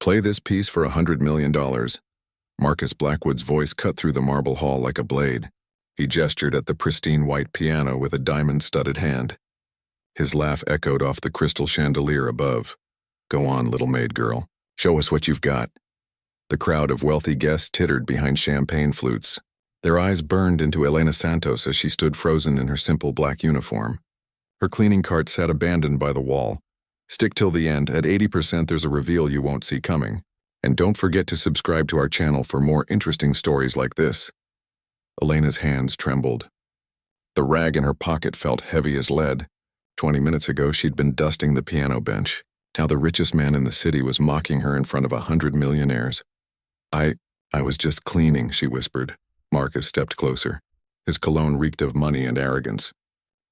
Play this piece for $100 million. Marcus Blackwood's voice cut through the marble hall like a blade. He gestured at the pristine white piano with a diamond-studded hand. His laugh echoed off the crystal chandelier above. Go on, little maid girl. Show us what you've got. The crowd of wealthy guests tittered behind champagne flutes. Their eyes burned into Elena Santos as she stood frozen in her simple black uniform. Her cleaning cart sat abandoned by the wall. Stick till the end. At 80% there's a reveal you won't see coming. And don't forget to subscribe to our channel for more interesting stories like this. Elena's hands trembled. The rag in her pocket felt heavy as lead. 20 minutes ago she'd been dusting the piano bench. Now the richest man in the city was mocking her in front of 100 millionaires. I was just cleaning, she whispered. Marcus stepped closer. His cologne reeked of money and arrogance.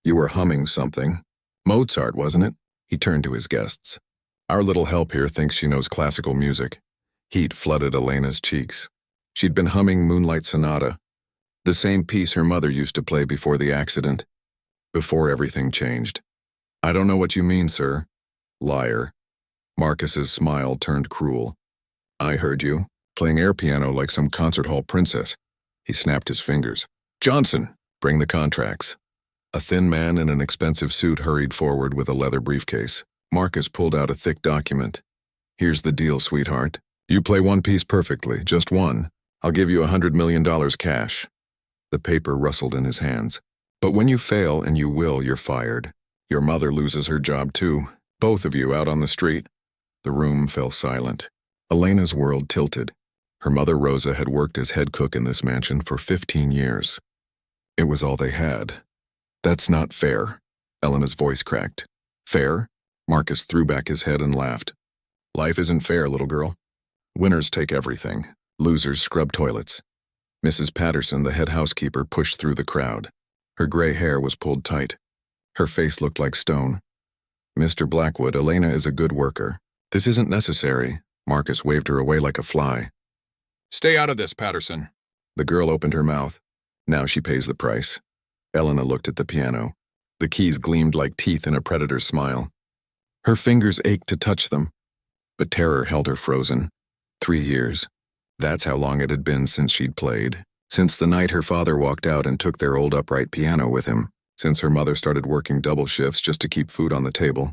You were humming something. Mozart, wasn't it? He turned to his guests. Our little help here thinks she knows classical music. Heat flooded Elena's cheeks. She'd been humming Moonlight Sonata, the same piece her mother used to play before the accident, before everything changed. I don't know what you mean, sir. Liar. Marcus's smile turned cruel. I heard you, playing air piano like some concert hall princess. He snapped his fingers. Johnson, bring the contracts. A thin man in an expensive suit hurried forward with a leather briefcase. Marcus pulled out a thick document. Here's the deal, sweetheart. You play one piece perfectly, just one. I'll give you $100 million cash. The paper rustled in his hands. But when you fail, and you will, you're fired. Your mother loses her job too. Both of you out on the street. The room fell silent. Elena's world tilted. Her mother Rosa had worked as head cook in this mansion for 15 years. It was all they had. That's not fair. Elena's voice cracked. Fair? Marcus threw back his head and laughed. Life isn't fair, little girl. Winners take everything. Losers scrub toilets. Mrs. Patterson, the head housekeeper, pushed through the crowd. Her gray hair was pulled tight. Her face looked like stone. Mr. Blackwood, Elena is a good worker. This isn't necessary. Marcus waved her away like a fly. Stay out of this, Patterson. The girl opened her mouth. Now she pays the price. Elena looked at the piano. The keys gleamed like teeth in a predator's smile. Her fingers ached to touch them, but terror held her frozen. 3 years. That's how long it had been since she'd played. Since the night her father walked out and took their old upright piano with him. Since her mother started working double shifts just to keep food on the table.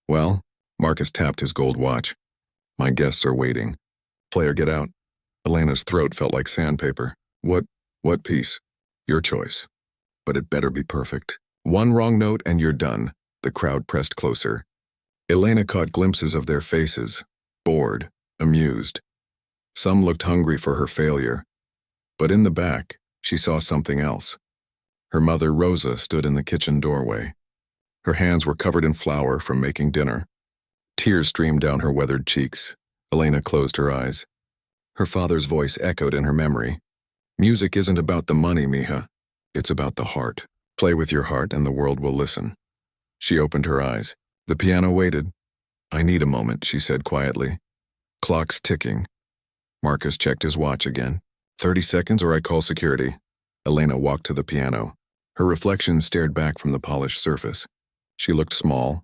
Well, Marcus tapped his gold watch. My guests are waiting. Player, get out. Elena's throat felt like sandpaper. What piece? Your choice. But it better be perfect. One wrong note and you're done. The crowd pressed closer. Elena caught glimpses of their faces. Bored, amused. Some looked hungry for her failure. But in the back, she saw something else. Her mother, Rosa, stood in the kitchen doorway. Her hands were covered in flour from making dinner. Tears streamed down her weathered cheeks. Elena closed her eyes. Her father's voice echoed in her memory. Music isn't about the money, mija. It's about the heart. Play with your heart and the world will listen. She opened her eyes. The piano waited. I need a moment, she said quietly. Clock's ticking. Marcus checked his watch again. 30 seconds or I call security. Elena walked to the piano. Her reflection stared back from the polished surface. She looked small,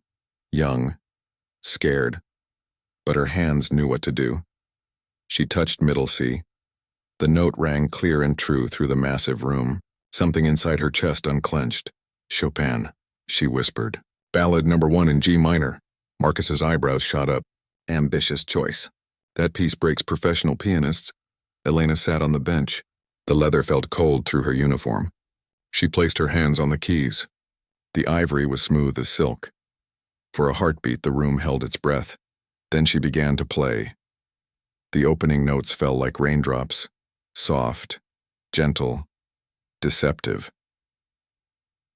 young, scared. But her hands knew what to do. She touched middle C. The note rang clear and true through the massive room. Something inside her chest unclenched. Chopin, she whispered. Ballad number 1 in G minor. Marcus's eyebrows shot up. Ambitious choice. That piece breaks professional pianists. Elena sat on the bench. The leather felt cold through her uniform. She placed her hands on the keys. The ivory was smooth as silk. For a heartbeat, the room held its breath. Then she began to play. The opening notes fell like raindrops. Soft, gentle, deceptive.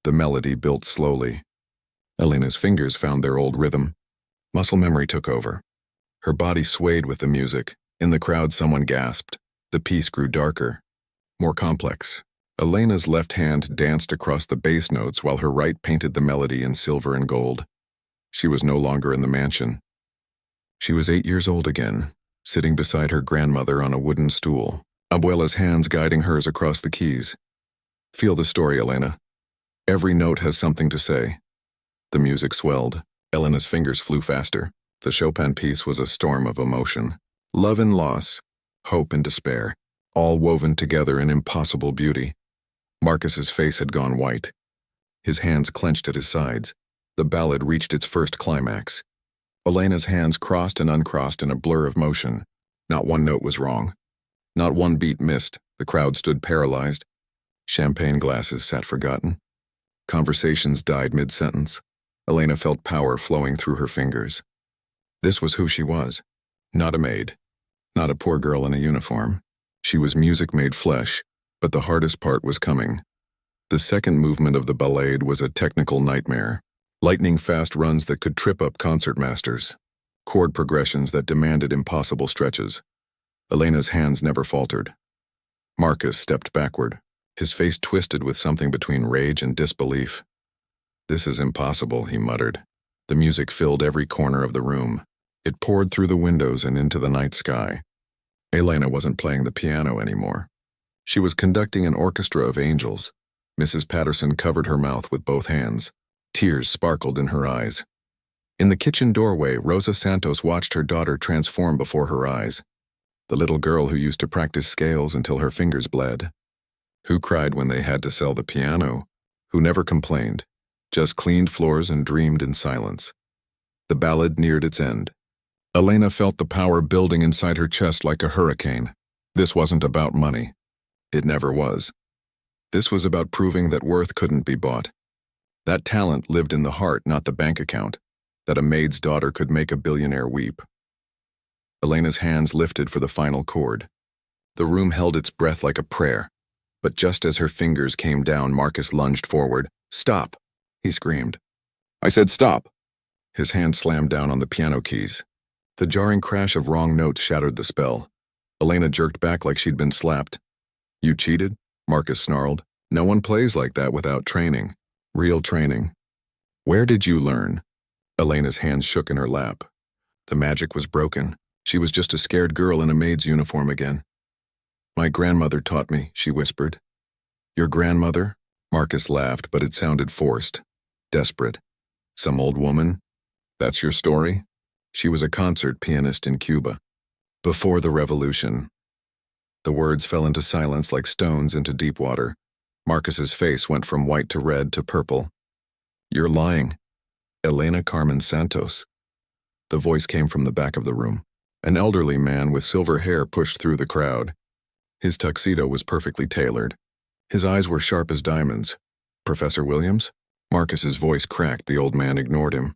The melody built slowly. Elena's fingers found their old rhythm. Muscle memory took over. Her body swayed with the music. In the crowd, someone gasped. The piece grew darker, more complex. Elena's left hand danced across the bass notes while her right painted the melody in silver and gold. She was no longer in the mansion. She was 8 years old again, sitting beside her grandmother on a wooden stool, Abuela's hands guiding hers across the keys. Feel the story, Elena. Every note has something to say. The music swelled. Elena's fingers flew faster. The Chopin piece was a storm of emotion. Love and loss, hope and despair, all woven together in impossible beauty. Marcus's face had gone white. His hands clenched at his sides. The ballad reached its first climax. Elena's hands crossed and uncrossed in a blur of motion. Not one note was wrong. Not one beat missed. The crowd stood paralyzed. Champagne glasses sat forgotten. Conversations died mid-sentence. Elena felt power flowing through her fingers. This was who she was. Not a maid. Not a poor girl in a uniform. She was music made flesh, but the hardest part was coming. The second movement of the ballade was a technical nightmare. Lightning-fast runs that could trip up concert masters. Chord progressions that demanded impossible stretches. Elena's hands never faltered. Marcus stepped backward, his face twisted with something between rage and disbelief. "This is impossible," he muttered. The music filled every corner of the room. It poured through the windows and into the night sky. Elena wasn't playing the piano anymore. She was conducting an orchestra of angels. Mrs. Patterson covered her mouth with both hands. Tears sparkled in her eyes. In the kitchen doorway, Rosa Santos watched her daughter transform before her eyes. The little girl who used to practice scales until her fingers bled. Who cried when they had to sell the piano? Who never complained, just cleaned floors and dreamed in silence. The ballad neared its end. Elena felt the power building inside her chest like a hurricane. This wasn't about money. It never was. This was about proving that worth couldn't be bought. That talent lived in the heart, not the bank account. That a maid's daughter could make a billionaire weep. Elena's hands lifted for the final chord. The room held its breath like a prayer. But just as her fingers came down, Marcus lunged forward. "Stop!" he screamed. "I said stop!" His hand slammed down on the piano keys. The jarring crash of wrong notes shattered the spell. Elena jerked back like she'd been slapped. "You cheated?" Marcus snarled. "No one plays like that without training. Real training." "Where did you learn?" Elena's hands shook in her lap. The magic was broken. She was just a scared girl in a maid's uniform again. "My grandmother taught me," she whispered. "Your grandmother?" Marcus laughed, but it sounded forced. Desperate. "Some old woman? That's your story?" "She was a concert pianist in Cuba. Before the revolution." The words fell into silence like stones into deep water. Marcus's face went from white to red to purple. "You're lying. Elena Carmen Santos." The voice came from the back of the room. An elderly man with silver hair pushed through the crowd. His tuxedo was perfectly tailored. His eyes were sharp as diamonds. "Professor Williams?" Marcus's voice cracked. The old man ignored him.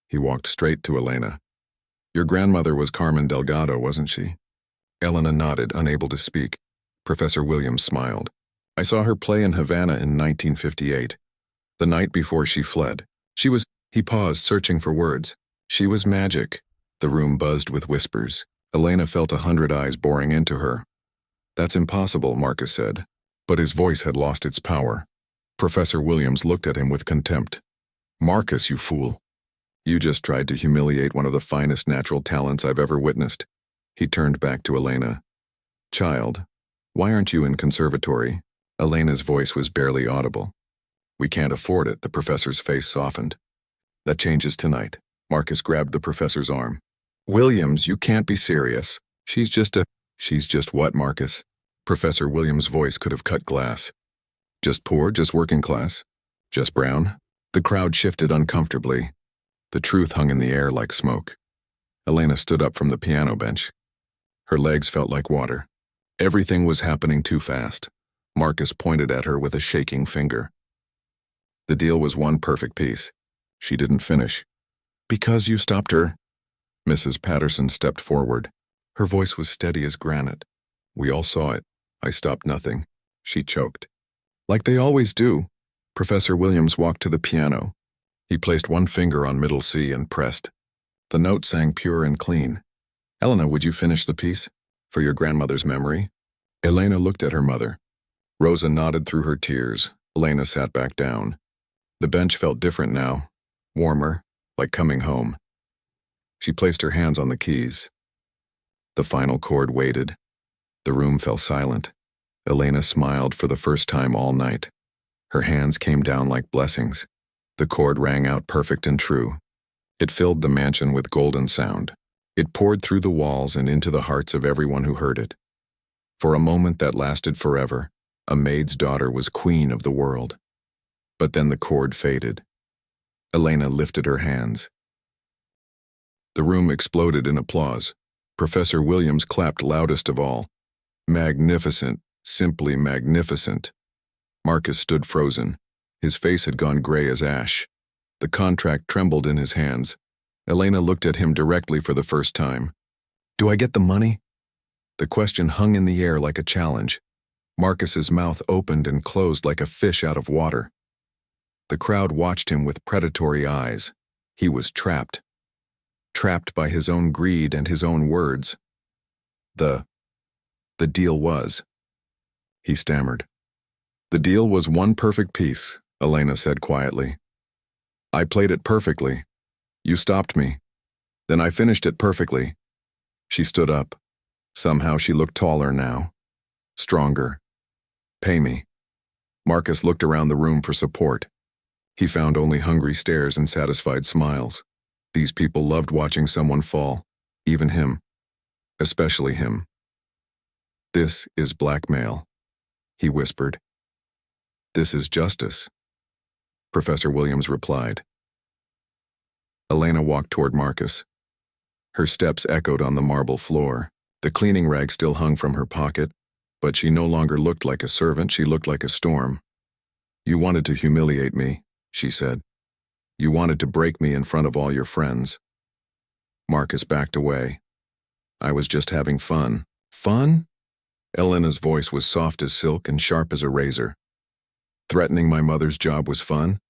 He walked straight to Elena. "Your grandmother was Carmen Delgado, wasn't she?" Elena nodded, unable to speak. Professor Williams smiled. "I saw her play in Havana in 1958, the night before she fled. She was—" He paused, searching for words. "She was magic." The room buzzed with whispers. Elena felt 100 eyes boring into her. "That's impossible," Marcus said, but his voice had lost its power. Professor Williams looked at him with contempt. "Marcus, you fool. You just tried to humiliate one of the finest natural talents I've ever witnessed." He turned back to Elena. "Child, why aren't you in conservatory?" Elena's voice was barely audible. "We can't afford it." The professor's face softened. "That changes tonight." Marcus grabbed the professor's arm. "Williams, you can't be serious. She's just what, Marcus?" Professor Williams' voice could have cut glass. "Just poor, just working class? Just brown?" The crowd shifted uncomfortably. The truth hung in the air like smoke. Elena stood up from the piano bench. Her legs felt like water. Everything was happening too fast. Marcus pointed at her with a shaking finger. The deal was one perfect piece. She didn't finish. "Because you stopped her." Mrs. Patterson stepped forward. Her voice was steady as granite. "We all saw it. I stopped nothing." She choked. "Like they always do." Professor Williams walked to the piano. He placed one finger on middle C and pressed. The note sang pure and clean. "Elena, would you finish the piece? For your grandmother's memory?" Elena looked at her mother. Rosa nodded through her tears. Elena sat back down. The bench felt different now. Warmer, like coming home. She placed her hands on the keys. The final chord waited. The room fell silent. Elena smiled for the first time all night. Her hands came down like blessings. The chord rang out perfect and true. It filled the mansion with golden sound. It poured through the walls and into the hearts of everyone who heard it. For a moment that lasted forever, a maid's daughter was queen of the world. But then the chord faded. Elena lifted her hands. The room exploded in applause. Professor Williams clapped loudest of all. Magnificent, simply magnificent. Marcus stood frozen. His face had gone gray as ash. The contract trembled in his hands. Elena looked at him directly for the first time. "Do I get the money?" The question hung in the air like a challenge. Marcus's mouth opened and closed like a fish out of water. The crowd watched him with predatory eyes. He was trapped. Trapped by his own greed and his own words. The deal was. He stammered. "The deal was one perfect piece," Elena said quietly. "I played it perfectly. You stopped me. Then I finished it perfectly." She stood up. Somehow she looked taller now. Stronger. "Pay me." Marcus looked around the room for support. He found only hungry stares and satisfied smiles. These people loved watching someone fall, even him. Especially him. "This is blackmail," he whispered. "This is justice," Professor Williams replied. Elena walked toward Marcus. Her steps echoed on the marble floor. The cleaning rag still hung from her pocket, but she no longer looked like a servant, she looked like a storm. "You wanted to humiliate me," she said. "You wanted to break me in front of all your friends." Marcus backed away. "I was just having fun." "Fun?" Elena's voice was soft as silk and sharp as a razor. "Threatening my mother's job was fun?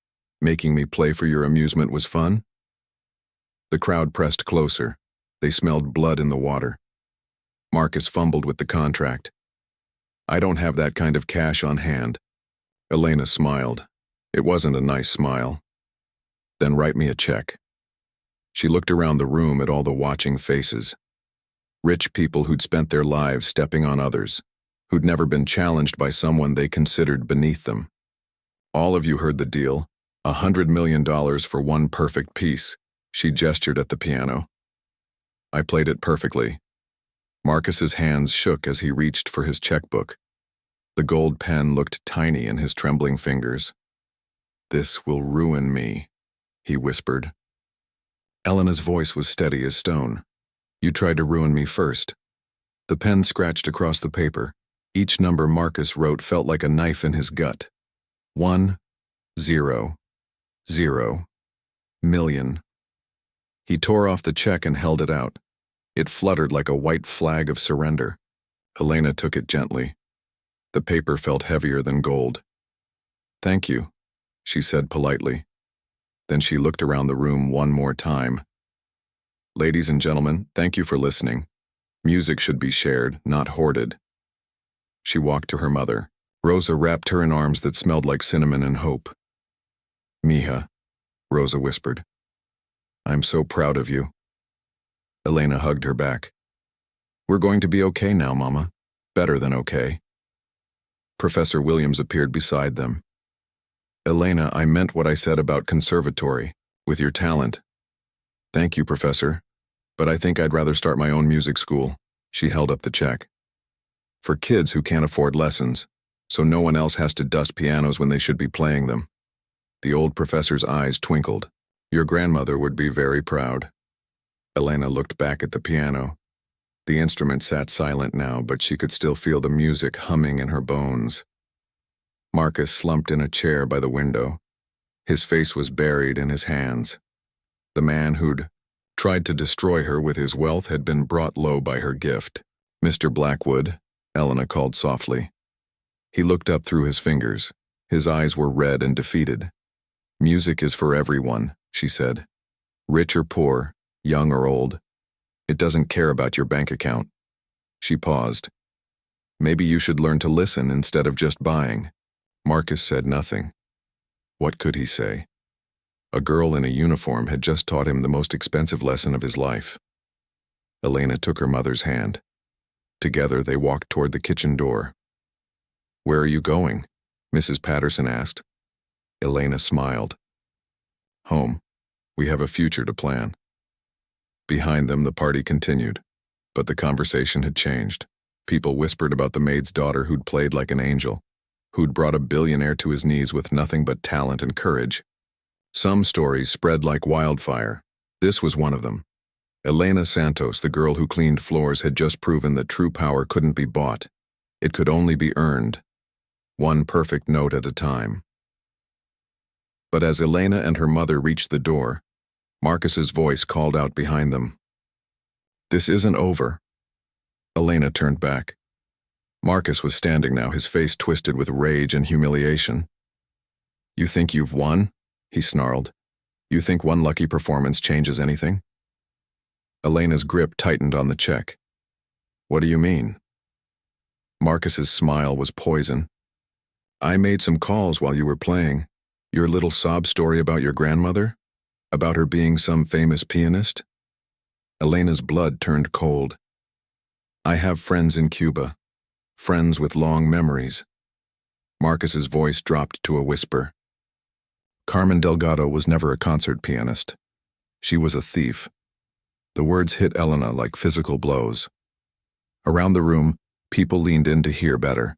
Making me play for your amusement was fun?" The crowd pressed closer. They smelled blood in the water. Marcus fumbled with the contract. "I don't have that kind of cash on hand." Elena smiled. It wasn't a nice smile. "Then write me a check." She looked around the room at all the watching faces. Rich people who'd spent their lives stepping on others, who'd never been challenged by someone they considered beneath them. "All of you heard the deal. $100 million for one perfect piece." She gestured at the piano. "I played it perfectly." Marcus's hands shook as he reached for his checkbook. The gold pen looked tiny in his trembling fingers. "This will ruin me," he whispered. Elena's voice was steady as stone. "You tried to ruin me first." The pen scratched across the paper. Each number Marcus wrote felt like a knife in his gut. 1, 0, 0, million. He tore off the check and held it out. It fluttered like a white flag of surrender. Elena took it gently. The paper felt heavier than gold. "Thank you," she said politely. Then she looked around the room one more time. "Ladies and gentlemen, thank you for listening. Music should be shared, not hoarded." She walked to her mother. Rosa wrapped her in arms that smelled like cinnamon and hope. "Mija," Rosa whispered. "I'm so proud of you." Elena hugged her back. "We're going to be okay now, Mama. Better than okay." Professor Williams appeared beside them. "Elena, I meant what I said about conservatory, with your talent." "Thank you, Professor, but I think I'd rather start my own music school." She held up the check. "For kids who can't afford lessons, so no one else has to dust pianos when they should be playing them." The old professor's eyes twinkled. "Your grandmother would be very proud." Elena looked back at the piano. The instrument sat silent now, but she could still feel the music humming in her bones. Marcus slumped in a chair by the window. His face was buried in his hands. The man who'd tried to destroy her with his wealth had been brought low by her gift. "Mr. Blackwood," Elena called softly. He looked up through his fingers. His eyes were red and defeated. "Music is for everyone," she said. "Rich or poor, young or old. It doesn't care about your bank account." She paused. "Maybe you should learn to listen instead of just buying." Marcus said nothing. What could he say? A girl in a uniform had just taught him the most expensive lesson of his life. Elena took her mother's hand. Together they walked toward the kitchen door. "Where are you going?" Mrs. Patterson asked. Elena smiled. "Home. We have a future to plan." Behind them, the party continued. But the conversation had changed. People whispered about the maid's daughter who'd played like an angel, who'd brought a billionaire to his knees with nothing but talent and courage. Some stories spread like wildfire. This was one of them. Elena Santos, the girl who cleaned floors, had just proven that true power couldn't be bought. It could only be earned, one perfect note at a time. But as Elena and her mother reached the door, Marcus's voice called out behind them. "This isn't over." Elena turned back. Marcus was standing now, his face twisted with rage and humiliation. "You think you've won?" he snarled. "You think one lucky performance changes anything?" Elena's grip tightened on the check. "What do you mean?" Marcus's smile was poison. "I made some calls while you were playing. Your little sob story about your grandmother? About her being some famous pianist?" Elena's blood turned cold. "I have friends in Cuba. Friends with long memories." Marcus's voice dropped to a whisper. "Carmen Delgado was never a concert pianist. She was a thief." The words hit Elena like physical blows. Around the room, people leaned in to hear better.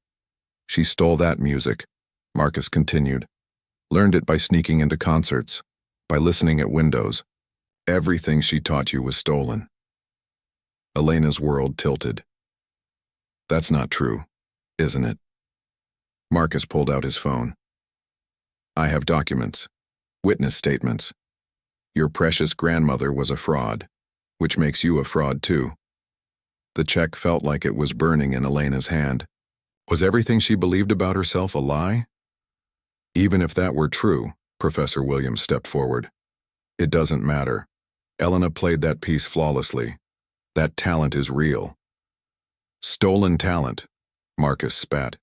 "She stole that music," Marcus continued. "Learned it by sneaking into concerts, by listening at windows. Everything she taught you was stolen." Elena's world tilted. "That's not true, isn't it?" Marcus pulled out his phone. "I have documents, witness statements. Your precious grandmother was a fraud, which makes you a fraud too." The check felt like it was burning in Elena's hand. Was everything she believed about herself a lie? "Even if that were true," Professor Williams stepped forward, "it doesn't matter. Elena played that piece flawlessly. That talent is real." "Stolen talent," Marcus spat.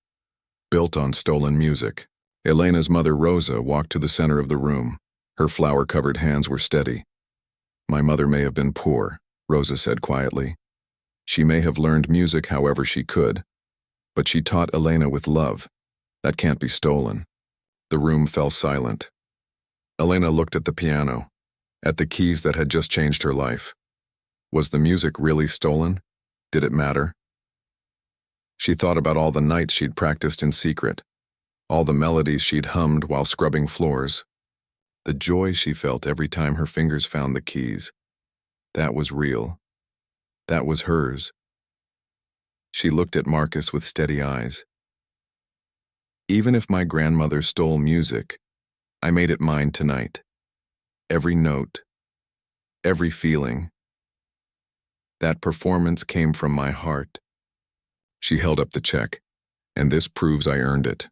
"Built on stolen music." Elena's mother, Rosa, walked to the center of the room. Her flower-covered hands were steady. "My mother may have been poor," Rosa said quietly. "She may have learned music however she could. But she taught Elena with love. That can't be stolen." The room fell silent. Elena looked at the piano, at the keys that had just changed her life. Was the music really stolen? Did it matter? She thought about all the nights she'd practiced in secret, all the melodies she'd hummed while scrubbing floors, the joy she felt every time her fingers found the keys. That was real. That was hers. She looked at Marcus with steady eyes. "Even if my grandmother stole music, I made it mine tonight. Every note, every feeling. That performance came from my heart." She held up the check. "And this proves I earned it."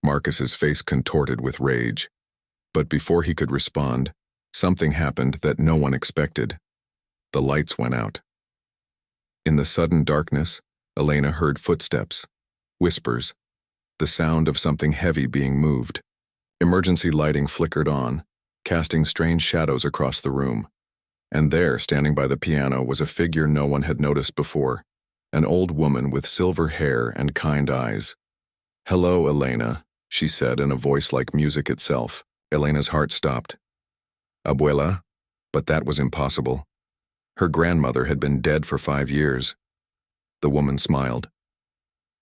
Marcus's face contorted with rage. But before he could respond, something happened that no one expected. The lights went out. In the sudden darkness, Elena heard footsteps, whispers, the sound of something heavy being moved. Emergency lighting flickered on, casting strange shadows across the room. And there, standing by the piano, was a figure no one had noticed before, an old woman with silver hair and kind eyes. "Hello, Elena," she said in a voice like music itself. Elena's heart stopped. "Abuela?" But that was impossible. Her grandmother had been dead for 5 years. The woman smiled.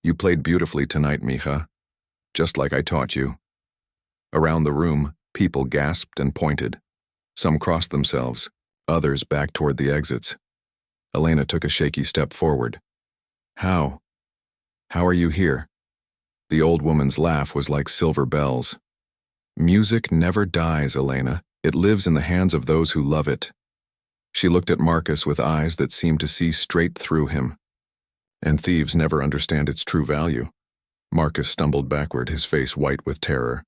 "You played beautifully tonight, mija, just like I taught you." Around the room, people gasped and pointed. Some crossed themselves, others backed toward the exits. Elena took a shaky step forward. How are you here?" The old woman's laugh was like silver bells. "Music never dies, Elena. It lives in the hands of those who love it." She looked at Marcus with eyes that seemed to see straight through him. "And thieves never understand its true value." Marcus stumbled backward, his face white with terror.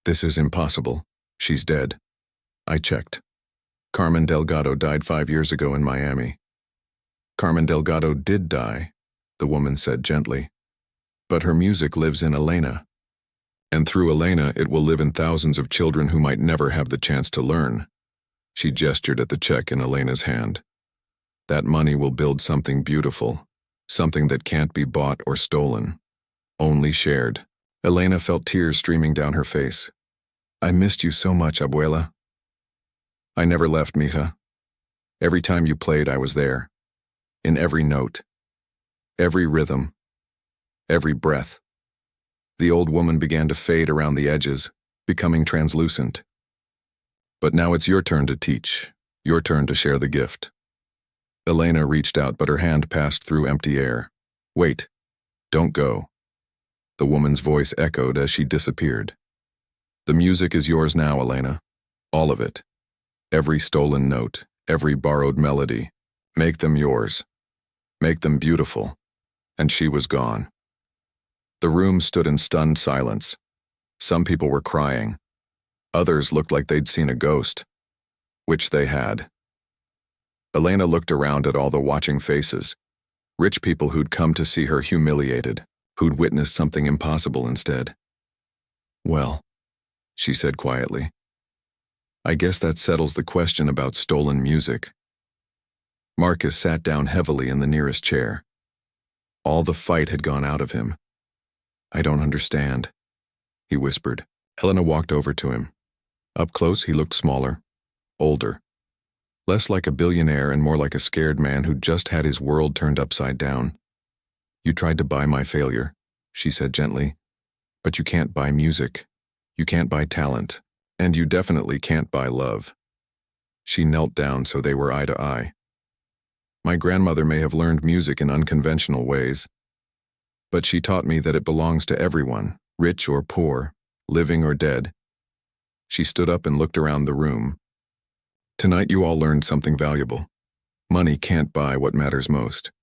"This is impossible. She's dead. I checked. Carmen Delgado died 5 years ago in Miami." "Carmen Delgado did die," the woman said gently. "But her music lives in Elena. And through Elena, it will live in thousands of children who might never have the chance to learn." She gestured at the check in Elena's hand. "That money will build something beautiful, something that can't be bought or stolen, only shared." Elena felt tears streaming down her face. "I missed you so much, Abuela." "I never left, mija. Every time you played, I was there. In every note, every rhythm, every breath. The old woman began to fade around the edges, becoming translucent. But now it's your turn to teach, your turn to share the gift. Elena reached out, but her hand passed through empty air. Wait, don't go. The woman's voice echoed as she disappeared. The music is yours now, Elena. All of it. Every stolen note, every borrowed melody. Make them yours. Make them beautiful. And she was gone. The room stood in stunned silence. Some people were crying. Others looked like they'd seen a ghost. Which they had. Elena looked around at all the watching faces. Rich people who'd come to see her humiliated, who'd witnessed something impossible instead. Well, she said quietly, I guess that settles the question about stolen music. Marcus sat down heavily in the nearest chair. All the fight had gone out of him. I don't understand, he whispered. Elena walked over to him. Up close, he looked smaller, older. Less like a billionaire and more like a scared man who'd just had his world turned upside down. You tried to buy my failure, she said gently. But you can't buy music. You can't buy talent. And you definitely can't buy love. She knelt down so they were eye to eye. My grandmother may have learned music in unconventional ways, but she taught me that it belongs to everyone, rich or poor, living or dead. She stood up and looked around the room. Tonight you all learned something valuable. Money can't buy what matters most.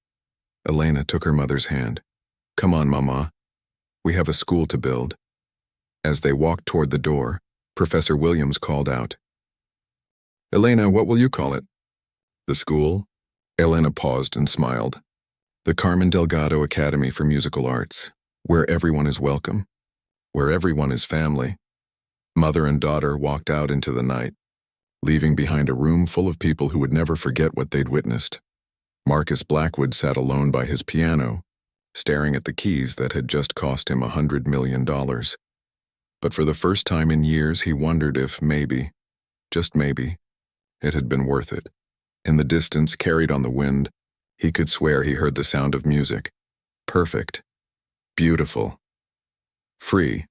Elena took her mother's hand. Come on, Mama. We have a school to build. As they walked toward the door, Professor Williams called out. Elena, what will you call it? The school? Elena paused and smiled. The Carmen Delgado Academy for Musical Arts, where everyone is welcome, where everyone is family. Mother and daughter walked out into the night, leaving behind a room full of people who would never forget what they'd witnessed. Marcus Blackwood sat alone by his piano, staring at the keys that had just cost him $100 million. But for the first time in years, he wondered if maybe, just maybe, it had been worth it. In the distance, carried on the wind, he could swear he heard the sound of music. Perfect. Beautiful. Free.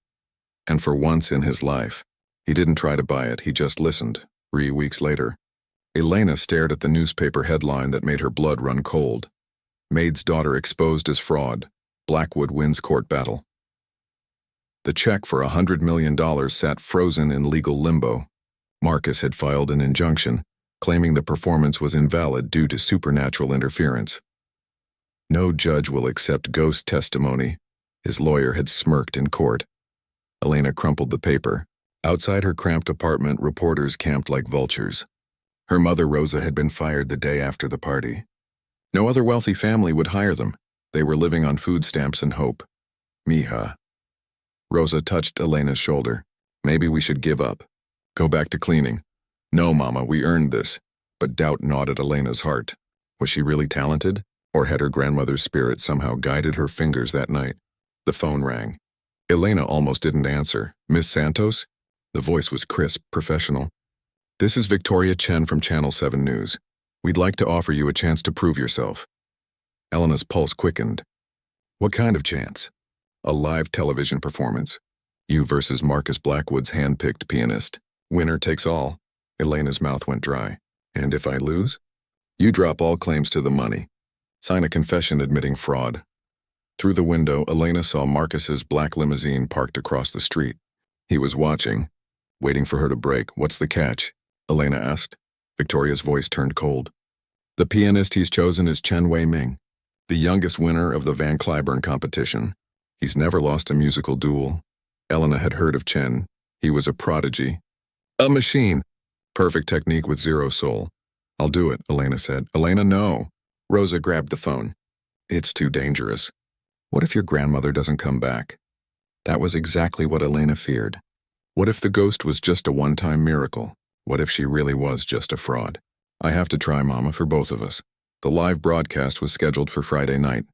And for once in his life, he didn't try to buy it, he just listened. 3 weeks later, Elena stared at the newspaper headline that made her blood run cold. Maid's daughter exposed as fraud. Blackwood wins court battle. The check for $100 million sat frozen in legal limbo. Marcus had filed an injunction, claiming the performance was invalid due to supernatural interference. No judge will accept ghost testimony, his lawyer had smirked in court. Elena crumpled the paper. Outside her cramped apartment, reporters camped like vultures. Her mother, Rosa, had been fired the day after the party. No other wealthy family would hire them. They were living on food stamps and hope. Mija. Rosa touched Elena's shoulder. Maybe we should give up. Go back to cleaning. No, Mama, we earned this. But doubt gnawed at Elena's heart. Was she really talented? Or had her grandmother's spirit somehow guided her fingers that night? The phone rang. Elena almost didn't answer. Miss Santos? The voice was crisp, professional. This is Victoria Chen from Channel 7 News. We'd like to offer you a chance to prove yourself. Elena's pulse quickened. What kind of chance? A live television performance. You versus Marcus Blackwood's hand-picked pianist. Winner takes all. Elena's mouth went dry. And if I lose? You drop all claims to the money. Sign a confession admitting fraud. Through the window, Elena saw Marcus's black limousine parked across the street. He was watching, waiting for her to break. What's the catch? Elena asked. Victoria's voice turned cold. The pianist he's chosen is Chen Wei-ming, the youngest winner of the Van Cliburn competition. He's never lost a musical duel. Elena had heard of Chen. He was a prodigy. A machine. Perfect technique with zero soul. I'll do it, Elena said. Elena, no. Rosa grabbed the phone. It's too dangerous. What if your grandmother doesn't come back? That was exactly what Elena feared. What if the ghost was just a one-time miracle? What if she really was just a fraud? I have to try, Mama, for both of us. The live broadcast was scheduled for Friday night.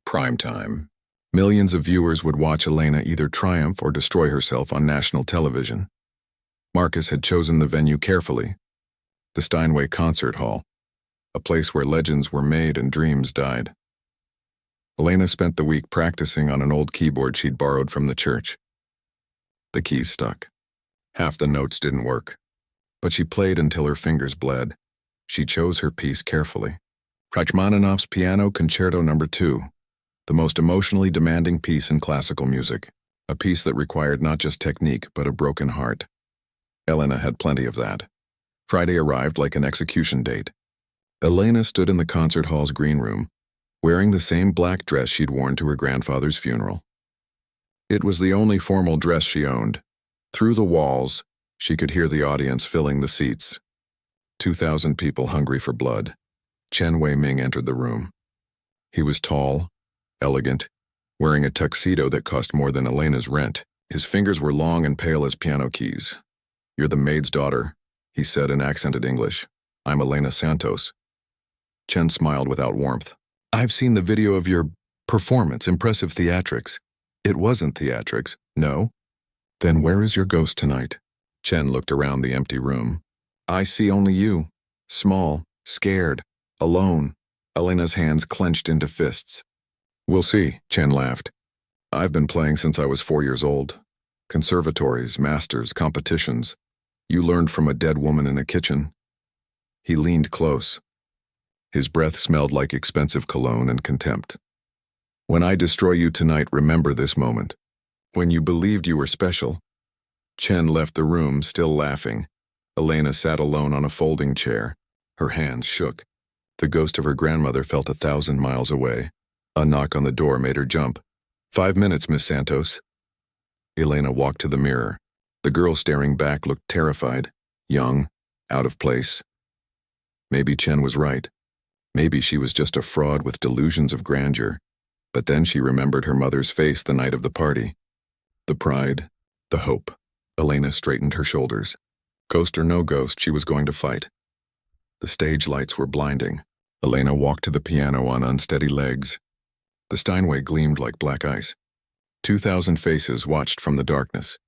Prime time. Millions of viewers would watch Elena either triumph or destroy herself on national television. Marcus had chosen the venue carefully. The Steinway Concert Hall, a place where legends were made and dreams died. Elena spent the week practicing on an old keyboard she'd borrowed from the church. The keys stuck. Half the notes didn't work, but she played until her fingers bled. She chose her piece carefully. Rachmaninoff's Piano Concerto No. 2, the most emotionally demanding piece in classical music, a piece that required not just technique but a broken heart. Elena had plenty of that. Friday arrived like an execution date. Elena stood in the concert hall's green room, wearing the same black dress she'd worn to her grandfather's funeral. It was the only formal dress she owned. Through the walls, she could hear the audience filling the seats. 2,000 people hungry for blood. Chen Wei-ming entered the room. He was tall, elegant, wearing a tuxedo that cost more than Elena's rent. His fingers were long and pale as piano keys. "You're the maid's daughter," he said in accented English. "I'm Elena Santos." Chen smiled without warmth. "I've seen the video of your performance, impressive theatrics." "It wasn't theatrics, no." "Then where is your ghost tonight?" Chen looked around the empty room. "I see only you. Small, scared, alone." Elena's hands clenched into fists. "We'll see," Chen laughed. "I've been playing since I was 4 years old. Conservatories, masters, competitions. You learned from a dead woman in a kitchen." He leaned close. His breath smelled like expensive cologne and contempt. "When I destroy you tonight, remember this moment. When you believed you were special." Chen left the room, still laughing. Elena sat alone on a folding chair. Her hands shook. The ghost of her grandmother felt 1,000 miles away. A knock on the door made her jump. "5 minutes, Miss Santos." Elena walked to the mirror. The girl staring back looked terrified, young, out of place. Maybe Chen was right. Maybe she was just a fraud with delusions of grandeur. But then she remembered her mother's face the night of the party. The pride, the hope. Elena straightened her shoulders. Ghost or no ghost, she was going to fight. The stage lights were blinding. Elena walked to the piano on unsteady legs. The Steinway gleamed like black ice. 2,000 faces watched from the darkness.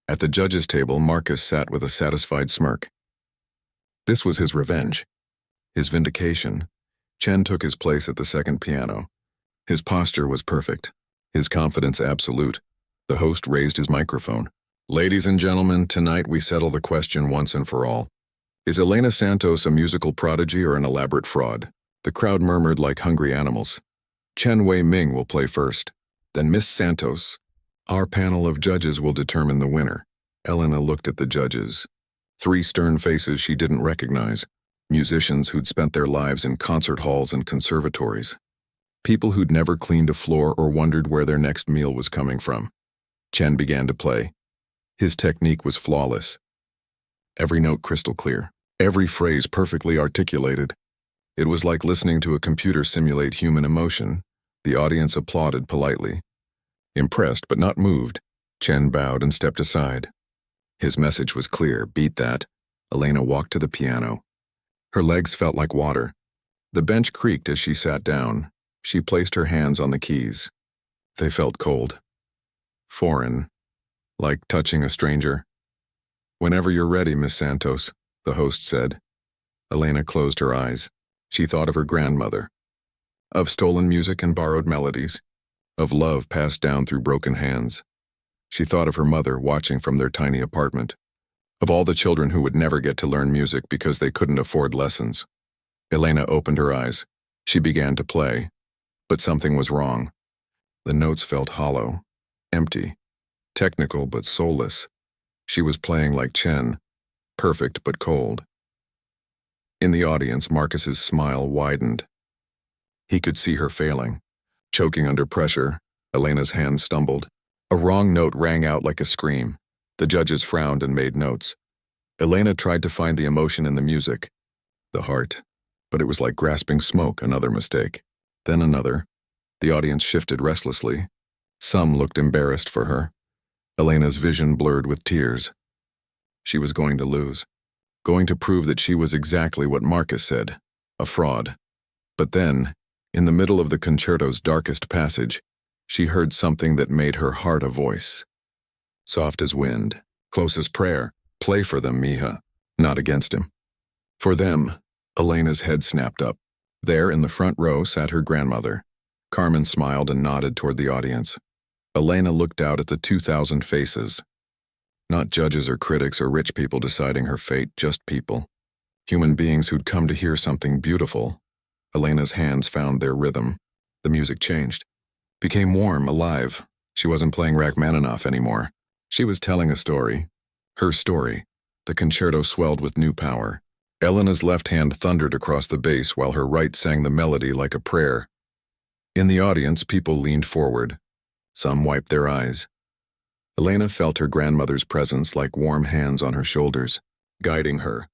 At the judges' table, Marcus sat with a satisfied smirk. This was his revenge. His vindication. Chen took his place at the second piano. His posture was perfect. His confidence absolute. The host raised his microphone. "Ladies and gentlemen, tonight we settle the question once and for all. Is Elena Santos a musical prodigy or an elaborate fraud?" The crowd murmured like hungry animals. "Chen Wei-ming will play first. Then Miss Santos. Our panel of judges will determine the winner." Elena looked at the judges. 3 stern faces she didn't recognize. Musicians who'd spent their lives in concert halls and conservatories. People who'd never cleaned a floor or wondered where their next meal was coming from. Chen began to play. His technique was flawless. Every note crystal clear. Every phrase perfectly articulated. It was like listening to a computer simulate human emotion. The audience applauded politely. Impressed but not moved, Chen bowed and stepped aside. His message was clear. Beat that. Elena walked to the piano. Her legs felt like water. The bench creaked as she sat down. She placed her hands on the keys. They felt cold. Foreign. Like touching a stranger. "Whenever you're ready, Miss Santos," the host said. Elena closed her eyes. She thought of her grandmother. Of stolen music and borrowed melodies. Of love passed down through broken hands. She thought of her mother watching from their tiny apartment. Of all the children who would never get to learn music because they couldn't afford lessons. Elena opened her eyes. She began to play. But something was wrong. The notes felt hollow, empty, technical but soulless. She was playing like Chen, perfect but cold. In the audience, Marcus's smile widened. He could see her failing. Choking under pressure, Elena's hand stumbled. A wrong note rang out like a scream. The judges frowned and made notes. Elena tried to find the emotion in the music, the heart, but it was like grasping smoke. Another mistake. Then another. The audience shifted restlessly. Some looked embarrassed for her. Elena's vision blurred with tears. She was going to lose. Going to prove that she was exactly what Marcus said, a fraud. But then, in the middle of the concerto's darkest passage, she heard something that made her heart a voice. Soft as wind, close as prayer. Play for them, mija, not against him. For them, Elena's head snapped up. There, in the front row, sat her grandmother. Carmen smiled and nodded toward the audience. Elena looked out at the 2,000 faces. Not judges or critics or rich people deciding her fate, just people. Human beings who'd come to hear something beautiful. Elena's hands found their rhythm. The music changed. Became warm, alive. She wasn't playing Rachmaninoff anymore. She was telling a story. Her story. The concerto swelled with new power. Elena's left hand thundered across the bass while her right sang the melody like a prayer. In the audience, people leaned forward. Some wiped their eyes. Elena felt her grandmother's presence like warm hands on her shoulders, guiding her,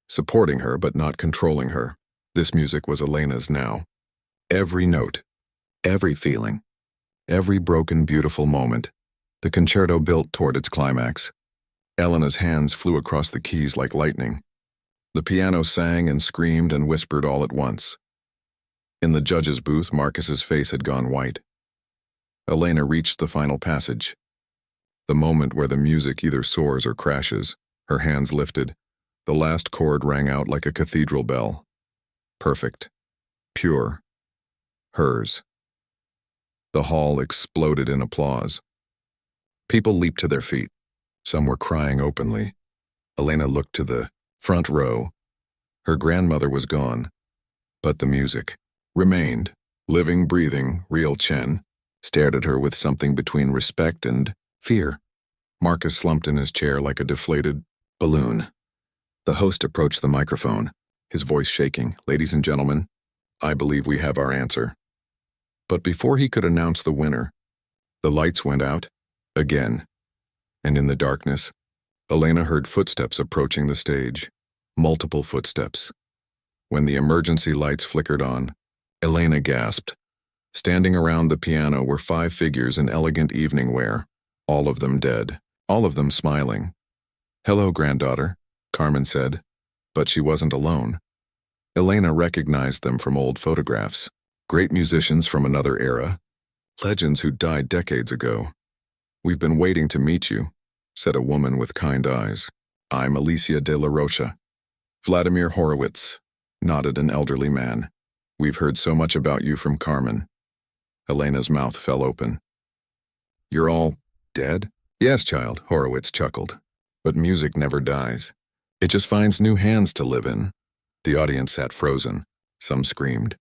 supporting her but not controlling her. This music was Elena's now. Every note, every feeling, every broken, beautiful moment. The concerto built toward its climax. Elena's hands flew across the keys like lightning. The piano sang and screamed and whispered all at once. In the judge's booth, Marcus's face had gone white. Elena reached the final passage. The moment where the music either soars or crashes, her hands lifted. The last chord rang out like a cathedral bell. Perfect. Pure. Hers. The hall exploded in applause. People leaped to their feet. Some were crying openly. Elena looked to the front row. Her grandmother was gone, but the music remained. Living, breathing, real Chen stared at her with something between respect and fear. Marcus slumped in his chair like a deflated balloon. The host approached the microphone, his voice shaking. "Ladies and gentlemen, I believe we have our answer." But before he could announce the winner, the lights went out again, and in the darkness, Elena heard footsteps approaching the stage. Multiple footsteps. When the emergency lights flickered on, Elena gasped. Standing around the piano were 5 figures in elegant evening wear, all of them dead, all of them smiling. "Hello, granddaughter," Carmen said, but she wasn't alone. Elena recognized them from old photographs. Great musicians from another era, legends who died decades ago. "We've been waiting to meet you," said a woman with kind eyes. "I'm Alicia de la Rocha." "Vladimir Horowitz," nodded an elderly man. "We've heard so much about you from Carmen." Elena's mouth fell open. "You're all dead?" "Yes, child," Horowitz chuckled. "But music never dies. It just finds new hands to live in." The audience sat frozen. Some screamed.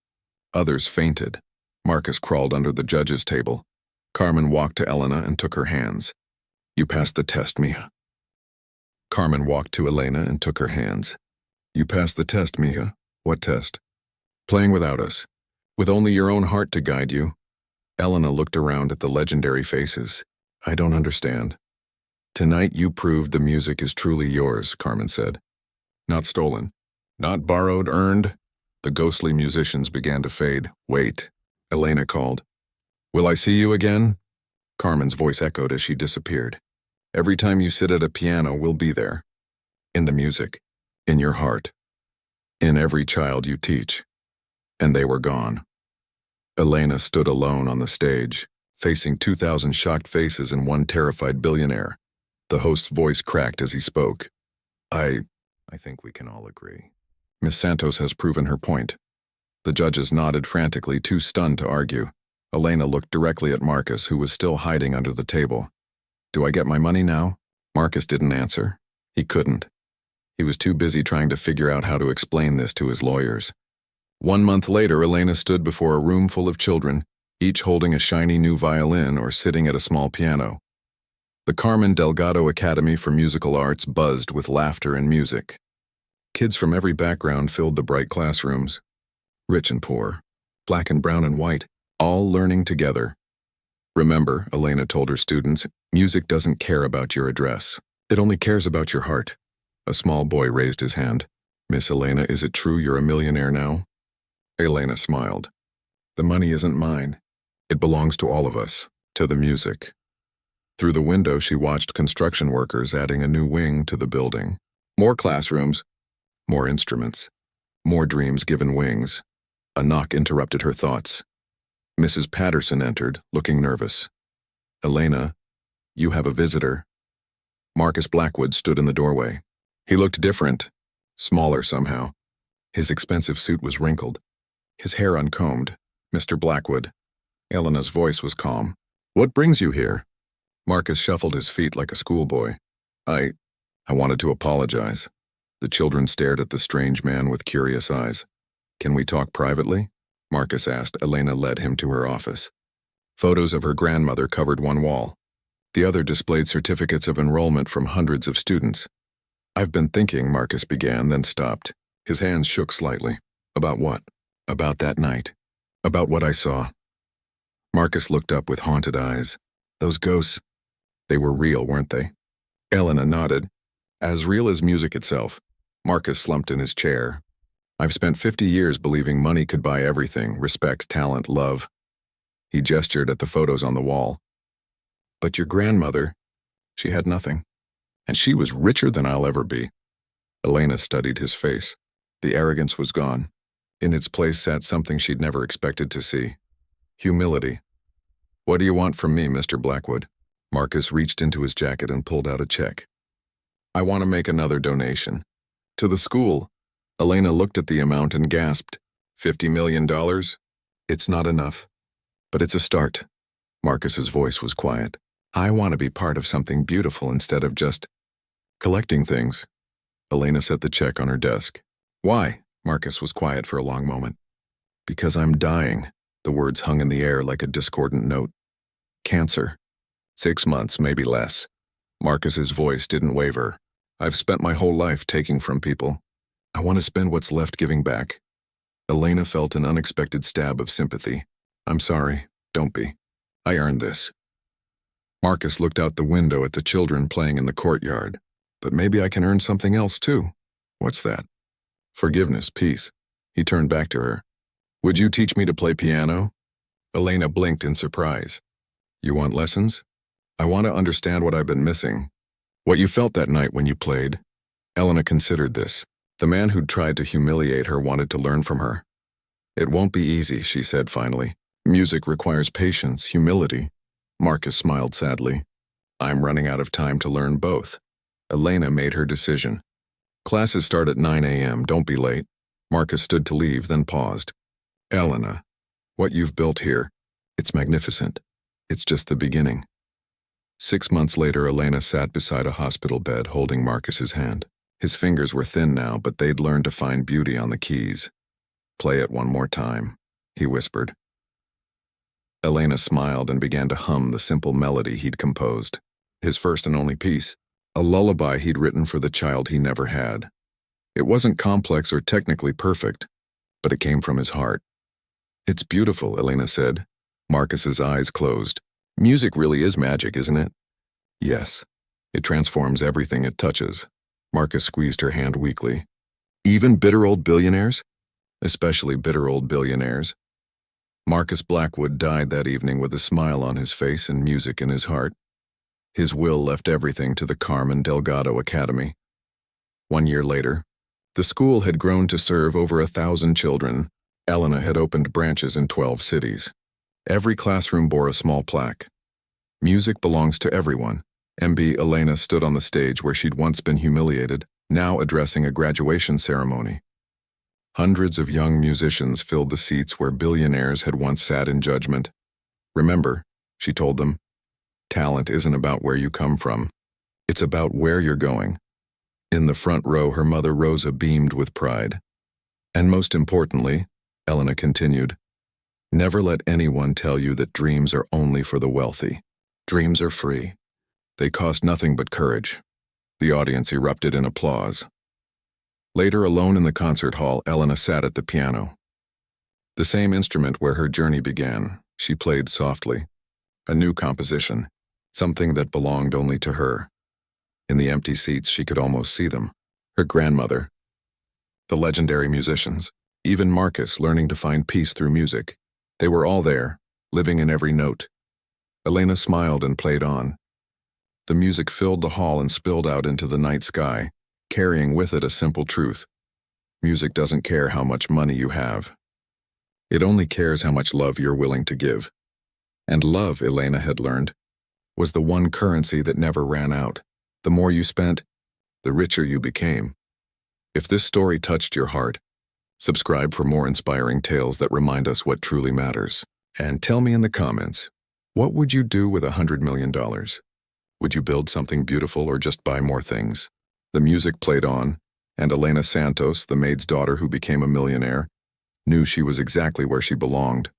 Others fainted. Marcus crawled under the judge's table. Carmen walked to Elena and took her hands. "You passed the test, Mija." Carmen walked to Elena and took her hands. "You passed the test, Mija." "What test?" "Playing without us. With only your own heart to guide you." Elena looked around at the legendary faces. "I don't understand." "Tonight you proved the music is truly yours," Carmen said. "Not stolen. Not borrowed, earned." The ghostly musicians began to fade. "Wait," Elena called. "Will I see you again?" Carmen's voice echoed as she disappeared. "Every time you sit at a piano, we'll be there. In the music. In your heart. In every child you teach." And they were gone. Elena stood alone on the stage, facing 2,000 shocked faces and one terrified billionaire. The host's voice cracked as he spoke. I think we can all agree. Miss Santos has proven her point." The judges nodded frantically, too stunned to argue. Elena looked directly at Marcus, who was still hiding under the table. "Do I get my money now?" Marcus didn't answer. He couldn't. He was too busy trying to figure out how to explain this to his lawyers. 1 month later, Elena stood before a room full of children, each holding a shiny new violin or sitting at a small piano. The Carmen Delgado Academy for Musical Arts buzzed with laughter and music. Kids from every background filled the bright classrooms. Rich and poor, black and brown and white, all learning together. "Remember," Elena told her students, "music doesn't care about your address. It only cares about your heart." A small boy raised his hand. "Miss Elena, is it true you're a millionaire now?" Elena smiled. "The money isn't mine. It belongs to all of us, to the music." Through the window, she watched construction workers adding a new wing to the building. More classrooms, more instruments, more dreams given wings. A knock interrupted her thoughts. Mrs. Patterson entered, looking nervous. "Elena, you have a visitor." Marcus Blackwood stood in the doorway. He looked different, smaller somehow. His expensive suit was wrinkled, his hair uncombed. "Mr. Blackwood." Elena's voice was calm. "What brings you here?" Marcus shuffled his feet like a schoolboy. I wanted to apologize." The children stared at the strange man with curious eyes. "Can we talk privately?" Marcus asked. Elena led him to her office. Photos of her grandmother covered one wall. The other displayed certificates of enrollment from hundreds of students. "I've been thinking," Marcus began, then stopped. His hands shook slightly. "About what?" "About that night. About what I saw." Marcus looked up with haunted eyes. "Those ghosts, they were real, weren't they?" Elena nodded. "As real as music itself." Marcus slumped in his chair. "I've spent 50 years believing money could buy everything: respect, talent, love." He gestured at the photos on the wall. "But your grandmother, she had nothing. And she was richer than I'll ever be." Elena studied his face. The arrogance was gone. In its place sat something she'd never expected to see: humility. "What do you want from me, Mr. Blackwood?" Marcus reached into his jacket and pulled out a check. "I want to make another donation. To the school." Elena looked at the amount and gasped. $50 million? It's not enough. But it's a start. Marcus's voice was quiet. "I want to be part of something beautiful instead of just collecting things." Elena set the check on her desk. "Why?" Marcus was quiet for a long moment. "Because I'm dying." The words hung in the air like a discordant note. "Cancer. 6 months, maybe less." Marcus's voice didn't waver. "I've spent my whole life taking from people. I want to spend what's left giving back." Elena felt an unexpected stab of sympathy. "I'm sorry. Don't be. I earned this." Marcus looked out the window at the children playing in the courtyard. "But maybe I can earn something else too." "What's that?" "Forgiveness, peace." He turned back to her. "Would you teach me to play piano?" Elena blinked in surprise. "You want lessons?" "I want to understand what I've been missing. What you felt that night when you played." Elena considered this. The man who'd tried to humiliate her wanted to learn from her. "It won't be easy," she said finally. "Music requires patience, humility." Marcus smiled sadly. "I'm running out of time to learn both." Elena made her decision. "Classes start at 9 a.m. Don't be late." Marcus stood to leave, then paused. "Elena, what you've built here, it's magnificent. It's just the beginning." 6 months later, Elena sat beside a hospital bed holding Marcus's hand. His fingers were thin now, but they'd learned to find beauty on the keys. "Play it one more time," he whispered. Elena smiled and began to hum the simple melody he'd composed. His first and only piece, a lullaby he'd written for the child he never had. It wasn't complex or technically perfect, but it came from his heart. "It's beautiful," Elena said. Marcus's eyes closed. "Music really is magic, isn't it?" "Yes. It transforms everything it touches." Marcus squeezed her hand weakly. "Even bitter old billionaires?" "Especially bitter old billionaires." Marcus Blackwood died that evening with a smile on his face and music in his heart. His will left everything to the Carmen Delgado Academy. 1 year later, the school had grown to serve over 1,000 children. Elena had opened branches in 12 cities. Every classroom bore a small plaque. "Music belongs to everyone." MB Elena stood on the stage where she'd once been humiliated, now addressing a graduation ceremony. Hundreds of young musicians filled the seats where billionaires had once sat in judgment. "Remember," she told them, "talent isn't about where you come from. It's about where you're going." In the front row, her mother Rosa beamed with pride. "And most importantly," Elena continued, "never let anyone tell you that dreams are only for the wealthy. Dreams are free. They cost nothing but courage." The audience erupted in applause. Later, alone in the concert hall, Elena sat at the piano. The same instrument where her journey began, she played softly. A new composition, something that belonged only to her. In the empty seats, she could almost see them. Her grandmother, the legendary musicians, even Marcus learning to find peace through music. They were all there, living in every note. Elena smiled and played on. The music filled the hall and spilled out into the night sky, carrying with it a simple truth. Music doesn't care how much money you have. It only cares how much love you're willing to give. And love, Elena had learned, was the one currency that never ran out. The more you spent, the richer you became. If this story touched your heart, Subscribe for more inspiring tales that remind us what truly matters. And tell me in the comments, what would you do with $100 million? Would you build something beautiful or just buy more things? The music played on, and Elena Santos, the maid's daughter who became a millionaire, knew she was exactly where she belonged.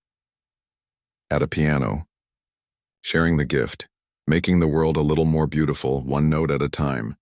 At a piano, sharing the gift, making the world a little more beautiful, one note at a time.